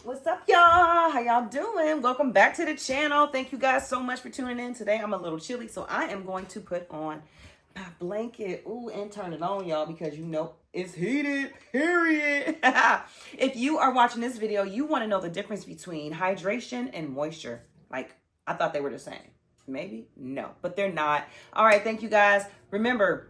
What's up, y'all? How y'all doing? Welcome back to the channel. Thank you guys so much for tuning in today. I'm a little chilly, so I am going to put on my blanket. Ooh, and turn it on, y'all, because you know it's heated, period. If you are watching this video, you want to know the difference between hydration and moisture. Like, I thought they were the same. Maybe? No, but they're not. All right, thank you guys. Remember,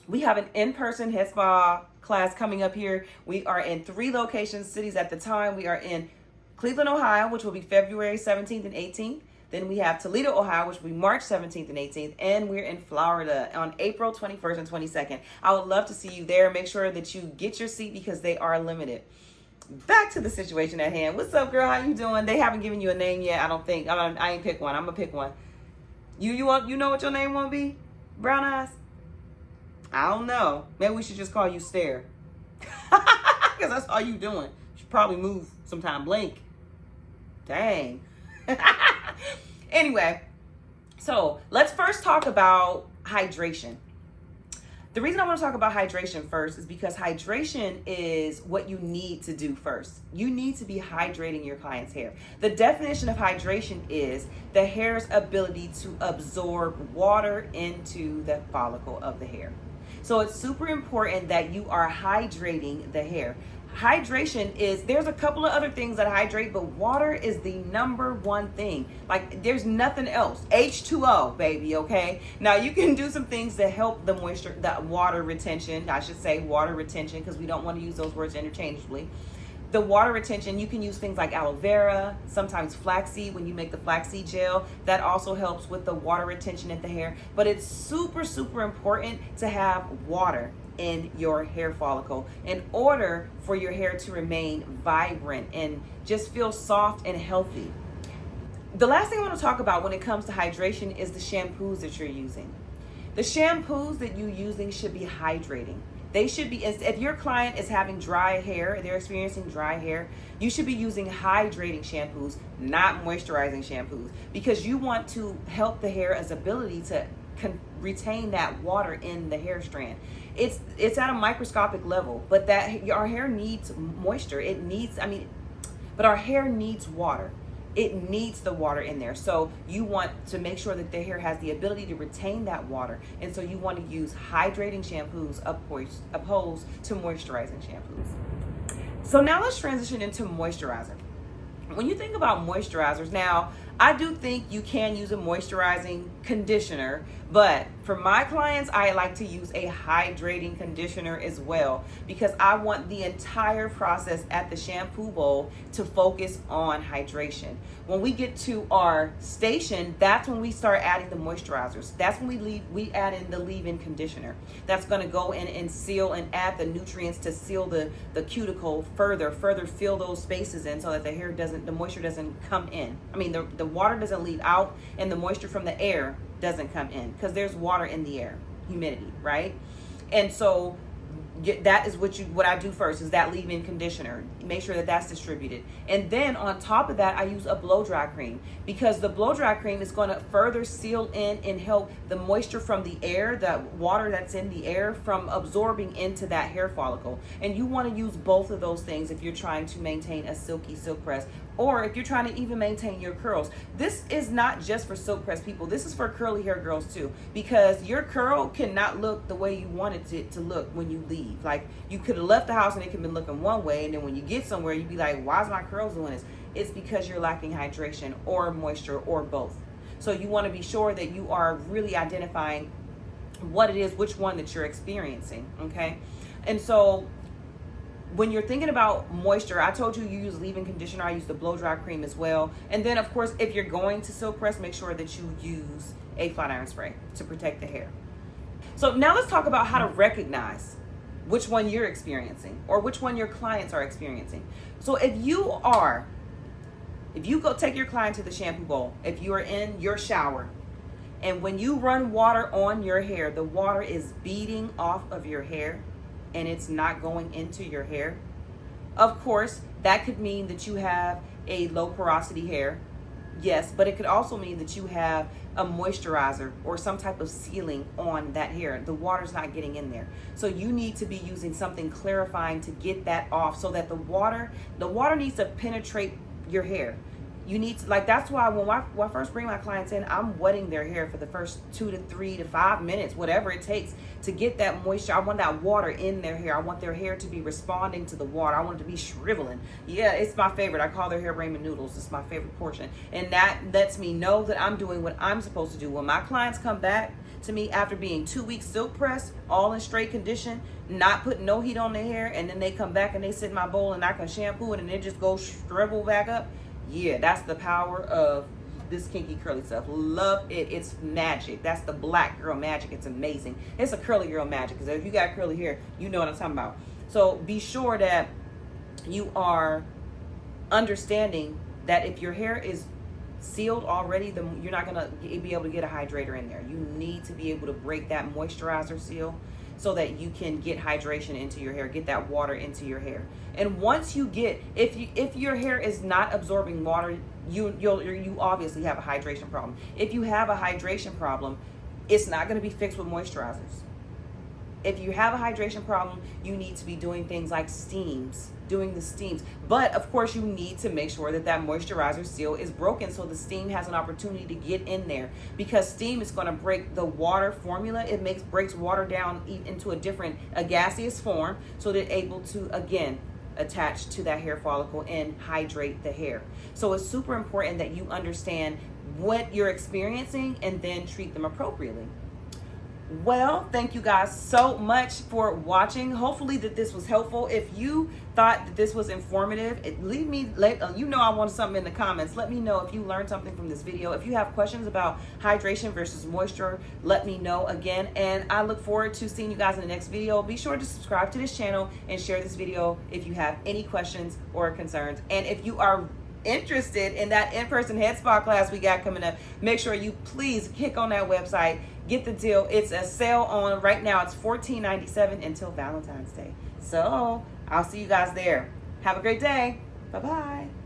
we have an in-person head spa class coming up here. We are in 3 locations, cities at the time. We are in Cleveland, Ohio, which will be February 17th and 18th. Then we have Toledo, Ohio, which will be March 17th and 18th. And we're in Florida on April 21st and 22nd. I would love to see you there. Make sure that you get your seat because they are limited. Back to the situation at hand. What's up, girl? How you doing? They haven't given you a name yet, I don't think. I ain't pick one. I'm going to pick one. You know what your name won't be? Brown Eyes? I don't know. Maybe we should just call you Stare. Because that's all you doing. You should probably move sometime. Blink. Dang. Anyway, so let's first talk about hydration. The reason I want to talk about hydration first is because hydration is what you need to do first. You need to be hydrating your client's hair. The definition of hydration is the hair's ability to absorb water into the follicle of the hair. So it's super important that you are hydrating the hair. Hydration is, there's a couple of other things that hydrate, but water is the number one thing. Like, there's nothing else. H2O, baby, okay? Now, you can do some things to help the moisture, the water retention, I should say water retention, because we don't want to use those words interchangeably. The water retention, you can use things like aloe vera, sometimes flaxseed when you make the flaxseed gel. That also helps with the water retention in the hair. But it's super, super important to have water in your hair follicle in order for your hair to remain vibrant and just feel soft and healthy. The last thing I want to talk about when it comes to hydration is the shampoos that you're using. The shampoos that you're using should be hydrating. They should be, if your client is having dry hair, they're experiencing dry hair, you should be using hydrating shampoos, not moisturizing shampoos, because you want to help the hair's ability to retain that water in the hair strand. It's at a microscopic level, but that our hair needs moisture. But our hair needs water. It needs the water in there. So you want to make sure that the hair has the ability to retain that water. And so you want to use hydrating shampoos opposed to moisturizing shampoos. So now let's transition into moisturizer. When you think about moisturizers, now I do think you can use a moisturizing conditioner, but for my clients, I like to use a hydrating conditioner as well because I want the entire process at the shampoo bowl to focus on hydration. When we get to our station, that's when we start adding the moisturizers. That's when we add in the leave-in conditioner. That's going to go in and seal and add the nutrients to seal the cuticle further fill those spaces in so that the moisture doesn't come in. I mean, the water doesn't leave out and the moisture from the air doesn't come in because there's water in the air, humidity, right? And so that is what I do first is that leave-in conditioner. Make sure that that's distributed. And then on top of that, I use a blow dry cream because the blow dry cream is going to further seal in and help the moisture from the air, the water that's in the air from absorbing into that hair follicle. And you want to use both of those things if you're trying to maintain a silky silk press or if you're trying to even maintain your curls. This is not just for silk press people. This is for curly hair girls too, because your curl cannot look the way you want it to look when you leave. Like you could have left the house and it could have been looking one way, and then when you get somewhere, you'd be like, why is my curls doing this? It's because you're lacking hydration or moisture or both. So you want to be sure that you are really identifying what it is, which one that you're experiencing, okay? And so when you're thinking about moisture, I told you use leave-in conditioner. I use the blow dry cream as well. And then of course, if you're going to silk press, make sure that you use a flat iron spray to protect the hair. So now let's talk about how to recognize which one you're experiencing or which one your clients are experiencing. So if you go take your client to the shampoo bowl, if you are in your shower, and when you run water on your hair, the water is beading off of your hair and it's not going into your hair, of course, that could mean that you have a low porosity hair. Yes, but it could also mean that you have a moisturizer or some type of sealing on that hair. The water's not getting in there. So you need to be using something clarifying to get that off, so that the water needs to penetrate your hair. You need to, like, that's why when I first bring my clients in, I'm wetting their hair for the first 2 to 3 to 5 minutes, whatever it takes to get that moisture. I want that water in their hair. I want their hair to be responding to the water. I want it to be shriveling. Yeah, it's my favorite. I call their hair ramen noodles. It's my favorite portion. And that lets me know that I'm doing what I'm supposed to do. When my clients come back to me after being 2 weeks silk pressed, all in straight condition, not putting no heat on their hair, and then they come back and they sit in my bowl and I can shampoo it and it just goes shrivel back up. Yeah, that's the power of this kinky curly stuff. Love it. It's magic. That's the black girl magic. It's amazing. It's a curly girl magic, because if you got curly hair, you know what I'm talking about. So be sure that you are understanding that if your hair is sealed already, you're not going to be able to get a hydrator in there. You need to be able to break that moisturizer seal so that you can get hydration into your hair, get that water into your hair. And once you get, if your hair is not absorbing water, you obviously have a hydration problem. If you have a hydration problem, it's not going to be fixed with moisturizers. If you have a hydration problem, you need to be doing things like doing the steams. But of course, you need to make sure that that moisturizer seal is broken, so the steam has an opportunity to get in there, because steam is going to break the water formula. It breaks water down into a gaseous form, so they're able to, again, attach to that hair follicle and hydrate the hair. So it's super important that you understand what you're experiencing and then treat them appropriately. Well, thank you guys so much for watching. Hopefully that this was helpful. If you thought that this was informative, you know I want something in the comments. Let me know if you learned something from this video. If you have questions about hydration versus moisture, let me know again. And I look forward to seeing you guys in the next video. Be sure to subscribe to this channel and share this video if you have any questions or concerns. And if you are interested in that in-person head spa class we got coming up, make sure you please click on that website. Get the deal. It's a sale on right now. It's $14.97 until Valentine's Day. So I'll see you guys there. Have a great day. Bye-bye.